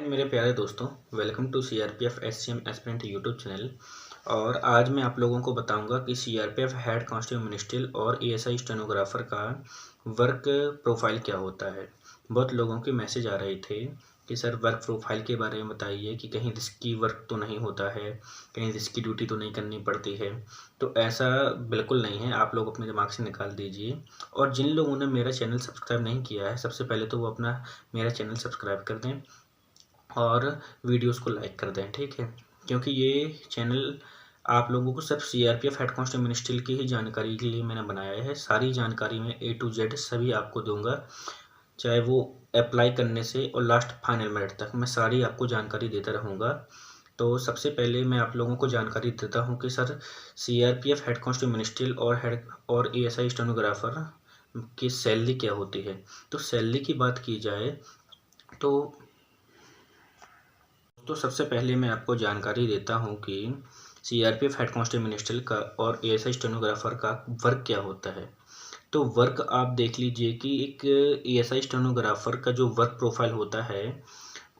मेरे प्यारे दोस्तों, welcome to CRPF SCM aspirant YouTube channel. और आज मैं आप लोगों को बताऊंगा कि सीआरपीएफ हेड कांस्टेबल मिनिस्ट्रियल और एएसआई स्टेनोग्राफर का वर्क प्रोफाइल क्या होता है। बहुत लोगों के मैसेज आ रहे थे कि सर वर्क प्रोफाइल के बारे में बताइए कि कहीं रिस्की वर्क तो नहीं होता है, कहीं रिस्की ड्यूटी तो नहीं करनी पड़ती है। तो ऐसा बिल्कुल नहीं है, आप लोग अपने दिमाग से निकाल दीजिए। और जिन लोगों ने मेरा चैनल सब्सक्राइब नहीं किया है, सबसे पहले तो वो अपना मेरा चैनल सब्सक्राइब कर दें और वीडियोस को लाइक कर दें, ठीक है। क्योंकि ये चैनल आप लोगों को सिर्फ सीआरपीएफ हेड कांस्टेबल मिनिस्ट्रियल की ही जानकारी के लिए मैंने बनाया है। सारी जानकारी मैं A to Z सभी आपको दूंगा, चाहे वो अप्लाई करने से और लास्ट फाइनल मिनट तक मैं सारी आपको जानकारी देता रहूँगा। तो सबसे पहले मैं आप लोगों को जानकारी देता हूँ कि sir CRPF head constable ministerial और एएसआई स्टेनोग्राफर की सैलरी क्या होती है। तो सैलरी की बात की जाए तो सबसे पहले मैं आपको जानकारी देता हूं कि सीआरपीएफ हेड कांस्टेबल मिनिस्ट्रियल का और एएसआई स्टेनोग्राफर का वर्क क्या होता है। तो वर्क आप देख लीजिए कि एक एएसआई स्टेनोग्राफर का जो वर्क प्रोफाइल होता है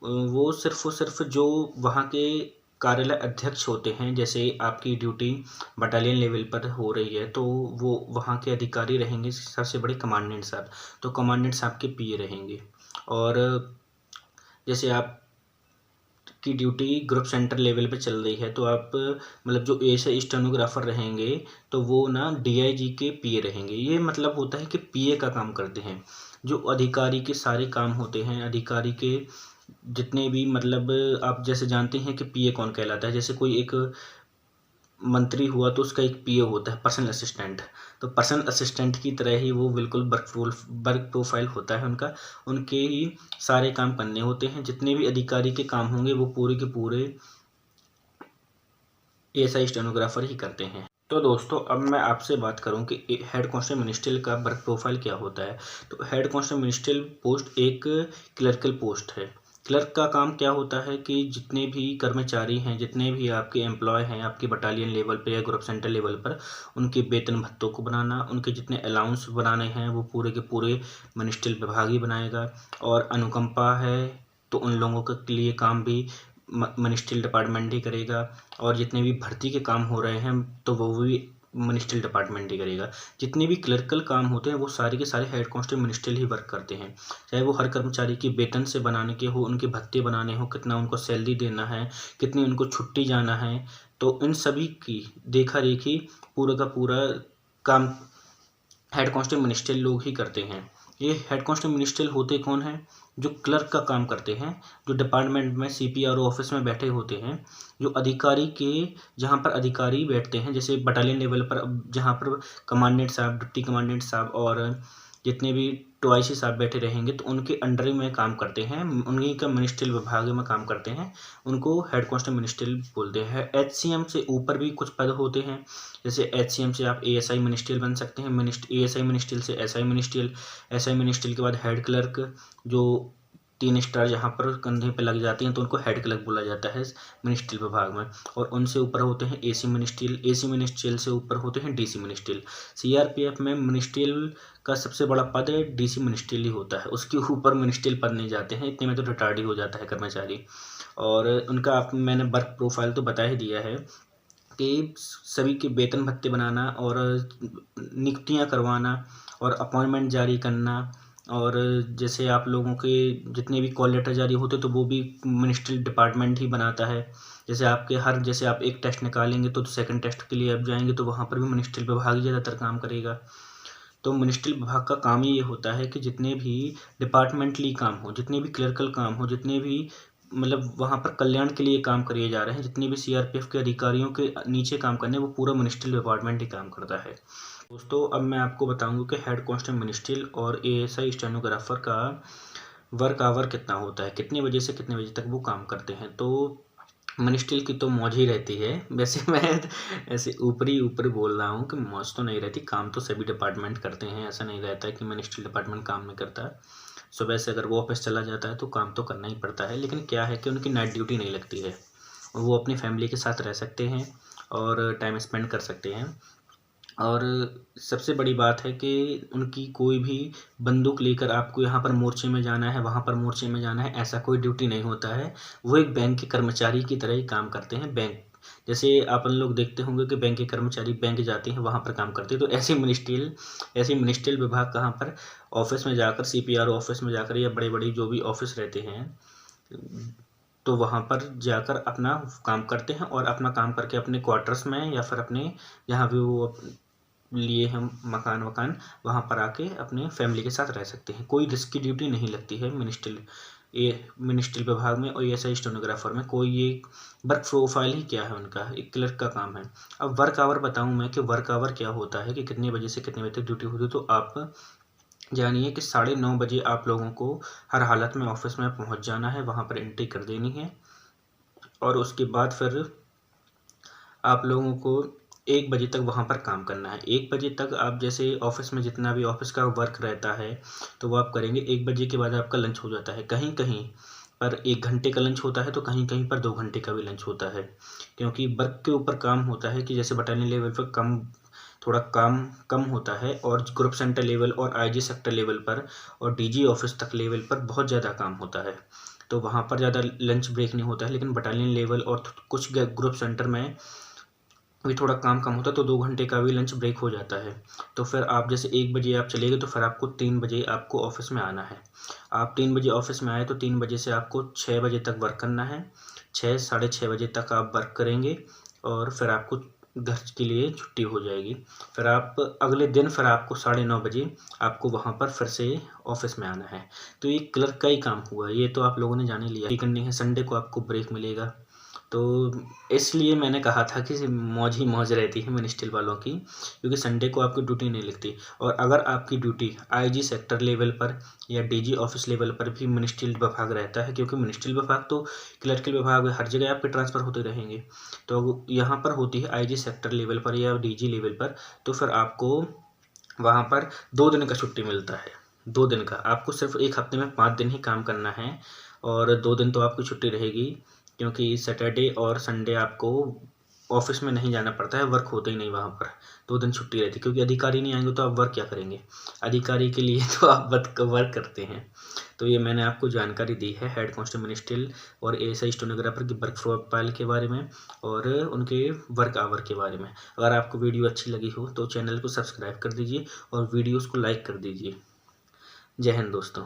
वो सिर्फ जो वहाँ के कार्यालय अध्यक्ष होते हैं, जैसे आपकी ड्यूटी बटालियन लेवल पर हो रही है तो वो वहाँ के अधिकारी रहेंगे, सबसे बड़े कमांडेंट साहब। तो कमांडेंट साहब के पीए रहेंगे। और जैसे आप की ड्यूटी ग्रुप सेंटर लेवल पे चल रही है तो आप मतलब जो एएसआई स्टेनोग्राफर रहेंगे तो वो ना डीआईजी के पीए रहेंगे। ये मतलब होता है कि पीए का काम करते हैं। जो अधिकारी के सारे काम होते हैं, अधिकारी के जितने भी मतलब आप जैसे जानते हैं कि पीए कौन कहलाता है। जैसे कोई एक मंत्री हुआ तो उसका एक पीए होता है, पर्सनल असिस्टेंट। तो पर्सनल असिस्टेंट की तरह ही वो बिल्कुल वर्क प्रोफाइल होता है उनका। उनके ही सारे काम करने होते हैं, जितने भी अधिकारी के काम होंगे वो पूरे के पूरे एएसआई स्टेनोग्राफर ही करते हैं। तो दोस्तों अब मैं आपसे बात करूं कि हेड कांस्टेबल मिनिस्ट्रियल का वर्क प्रोफाइल क्या होता है। तो हेड कांस्टेबल मिनिस्ट्रियल पोस्ट एक क्लर्कल पोस्ट है। क्लर्क का काम क्या होता है कि जितने भी कर्मचारी हैं, जितने भी आपके एम्प्लॉय हैं आपके बटालियन लेवल पर या ग्रुप सेंटर लेवल पर, उनके वेतन भत्तों को बनाना, उनके जितने अलाउंस बनाने हैं वो पूरे के पूरे मिनिस्ट्रियल विभाग ही बनाएगा। और अनुकंपा है तो उन लोगों के लिए काम भी मिनिस्ट्रियल डिपार्टमेंट ही करेगा। और जितने भी भर्ती के काम हो रहे हैं तो वो भी मिनिस्ट्रियल डिपार्टमेंट ही करेगा। जितने भी क्लर्कल काम होते हैं वो सारे के सारे हेड कांस्टेबल मिनिस्ट्रियल ही वर्क करते हैं। चाहे वो हर कर्मचारी की वेतन से बनाने के हो, उनके भत्ते बनाने हो, कितना उनको सैलरी देना है, कितनी उनको छुट्टी जाना है, तो इन सभी की देखा रेखी पूरा का पूरा काम हेड कांस्टेबल मिनिस्ट्रियल लोग ही करते हैं। ये हेड कांस्टेबल मिनिस्ट्रियल होते कौन हैं? जो क्लर्क का काम करते हैं, जो डिपार्टमेंट में सीपीआरओ ऑफिस में बैठे होते हैं, जो अधिकारी के जहाँ पर अधिकारी बैठते हैं, जैसे बटालियन लेवल पर जहाँ पर कमांडेंट साहब, डिप्टी कमांडेंट साहब और जितने भी टॉयसी साहब बैठे रहेंगे तो उनके अंडर में काम करते हैं, उन्हीं का मिनिस्ट्रियल विभाग में काम करते हैं। उनको हेड कांस्टेबल मिनिस्ट्रियल बोलते हैं। एचसीएम से ऊपर भी कुछ पद होते हैं। जैसे एचसीएम से आप एएसआई मिनिस्ट्रियल बन सकते हैं, एएसआई मिनिस्ट्रियल से एसआई मिनिस्ट्रियल, एसआई मिनिस्ट्रियल के बाद हेड क्लर्क, जो 3 स्टार जहाँ पर कंधे पे लग जाती हैं तो उनको हेड क्लर्क बोला जाता है मिनिस्ट्रियल विभाग में। और उनसे ऊपर होते हैं एसी मिनिस्ट्रियल, एसी मिनिस्ट्रियल से ऊपर होते हैं डीसी मिनिस्ट्रियल। सीआरपीएफ में मिनिस्ट्रियल का सबसे बड़ा पद डीसी मिनिस्ट्रियल ही होता है, उसके ऊपर मिनिस्ट्रियल पद नहीं जाते हैं, इतने में तो रिटायर्ड ही हो जाता है कर्मचारी। और उनका आप मैंने वर्क प्रोफाइल तो बता ही दिया है कि सभी के वेतन भत्ते बनाना और नियुक्तियां करवाना और अपॉइंटमेंट जारी करना। और जैसे आप लोगों के जितने भी कॉल लेटर जारी होते तो वो भी मिनिस्ट्रियल डिपार्टमेंट ही बनाता है। जैसे आप एक टेस्ट निकालेंगे तो सेकंड टेस्ट के लिए आप जाएंगे तो वहाँ पर भी मिनिस्ट्रियल विभाग ही ज़्यादातर काम करेगा। तो मिनिस्ट्रियल विभाग का काम ही ये होता है कि जितने भी डिपार्टमेंटली काम हो, जितने भी क्लर्कल काम हो, जितने भी मतलब वहाँ पर कल्याण के लिए काम किए जा रहे हैं, जितने भी सीआरपीएफ के अधिकारियों के नीचे काम करने, वो पूरा मिनिस्ट्रियल डिपार्टमेंट ही काम करता है। दोस्तों अब मैं आपको बताऊंगा कि हेड कांस्टेबल मिनिस्ट्रियल और एएसआई स्टेनोग्राफर का वर्क आवर कितना होता है, कितने बजे से कितने बजे तक वो काम करते हैं। तो मिनिस्ट्रियल की तो मौज ही रहती है। वैसे मैं ऐसे ऊपर बोल रहा हूँ कि मौज तो नहीं रहती, काम तो सभी डिपार्टमेंट करते हैं। ऐसा नहीं रहता है कि मिनिस्ट्रियल डिपार्टमेंट काम नहीं करता है। सुबह से अगर वो ऑफिस चला जाता है तो काम तो करना ही पड़ता है, लेकिन क्या है कि उनकी नाइट ड्यूटी नहीं लगती है और वो अपनी फैमिली के साथ रह सकते हैं और टाइम स्पेंड कर सकते हैं। और सबसे बड़ी बात है कि उनकी कोई भी बंदूक लेकर आपको यहाँ पर मोर्चे में जाना है, वहाँ पर मोर्चे में जाना है, ऐसा कोई ड्यूटी नहीं होता है। वो एक बैंक के कर्मचारी की तरह ही काम करते हैं। बैंक जैसे अपन लोग देखते होंगे कि बैंक के कर्मचारी बैंक जाते हैं, वहाँ पर काम करते हैं, तो ऐसे मिनिस्ट्रियल विभाग कहाँ पर ऑफिस में जाकर, CPRO ऑफिस में जाकर या बड़े बड़े जो भी ऑफिस रहते हैं, तो वहाँ पर जाकर अपना काम करते हैं और अपना काम करके अपने क्वार्टर्स में या फिर अपने जहाँ भी वो लिए हम मकान वकान, वहाँ पर आके अपने फैमिली के साथ रह सकते हैं। कोई रिस्क की ड्यूटी नहीं लगती है मिनिस्ट्रियल विभाग में और ऐसा स्टेनोग्राफर में। कोई ये वर्क प्रोफाइल ही क्या है उनका, एक क्लर्क का काम है। अब वर्क आवर बताऊं मैं कि वर्क आवर क्या होता है, कि कितने बजे से कितने बजे तक ड्यूटी होती है। तो आप जानिए कि 9:30 बजे आप लोगों को हर हालत में ऑफिस में पहुंच जाना है, वहाँ पर एंट्री कर देनी है और उसके बाद फिर आप लोगों को 1 बजे तक वहाँ पर काम करना है। 1 बजे तक आप जैसे ऑफिस में जितना भी ऑफिस का वर्क रहता है तो वो आप करेंगे। 1 बजे के बाद आपका लंच हो जाता है। कहीं कहीं पर 1 घंटे का लंच होता है तो कहीं कहीं पर 2 घंटे का भी लंच होता है, क्योंकि वर्क के ऊपर काम होता है कि जैसे बटालियन लेवल पर थोड़ा काम कम होता है और ग्रुप सेंटर लेवल और IG सेक्टर लेवल पर और DG ऑफिस तक लेवल पर बहुत ज़्यादा काम होता है, तो वहाँ पर ज़्यादा लंच ब्रेक नहीं होता है। लेकिन बटालियन लेवल और कुछ ग्रुप सेंटर में भी थोड़ा काम कम होता है तो 2 घंटे का भी लंच ब्रेक हो जाता है। तो फिर आप जैसे 1 बजे आप चले गए तो फिर आपको 3 बजे आपको ऑफिस में आना है। आप 3 बजे ऑफिस में आए तो 3 बजे से आपको 6 बजे तक वर्क करना है। 6 साढ़े 6 बजे तक आप वर्क करेंगे और फिर आपको घर के लिए छुट्टी हो जाएगी। फिर आप अगले दिन फिर आपको 9:30 बजे आपको वहाँ पर फिर से ऑफिस में आना है। तो ये क्लर्क का ही काम हुआ। ये तो आप लोगों ने जान ही लिया करनी है। संडे को आपको ब्रेक मिलेगा। तो इसलिए मैंने कहा था कि मौज ही मौज रहती है मिनिस्ट्रियल वालों की, क्योंकि संडे को आपकी ड्यूटी नहीं लगती। और अगर आपकी ड्यूटी IG सेक्टर लेवल पर या DG ऑफिस लेवल पर भी मिनिस्ट्रियल विभाग रहता है, क्योंकि मिनिस्ट्रियल विभाग तो क्लर्कल विभाग हर जगह आपके ट्रांसफ़र होते रहेंगे, तो यहाँ पर होती है IG सेक्टर लेवल पर या DG लेवल पर, तो फिर आपको वहाँ पर 2 दिन का छुट्टी मिलता है। 2 दिन का, आपको सिर्फ एक हफ्ते में 5 दिन ही काम करना है और 2 दिन तो आपकी छुट्टी रहेगी, क्योंकि सैटरडे और संडे आपको ऑफिस में नहीं जाना पड़ता है, वर्क होता ही नहीं वहाँ पर। 2 दिन छुट्टी रहती है, क्योंकि अधिकारी नहीं आएंगे तो आप वर्क क्या करेंगे। अधिकारी के लिए तो आप वर्क करते हैं। तो ये मैंने आपको जानकारी दी है हेड कांस्टेबल मिनिस्ट्रियल और ASI स्टेनोग्राफर की वर्क प्रोफाइल के बारे में और उनके वर्क आवर के बारे में। अगर आपको वीडियो अच्छी लगी हो तो चैनल को सब्सक्राइब कर दीजिए और वीडियोज़ को लाइक कर दीजिए। जय हिंद दोस्तों।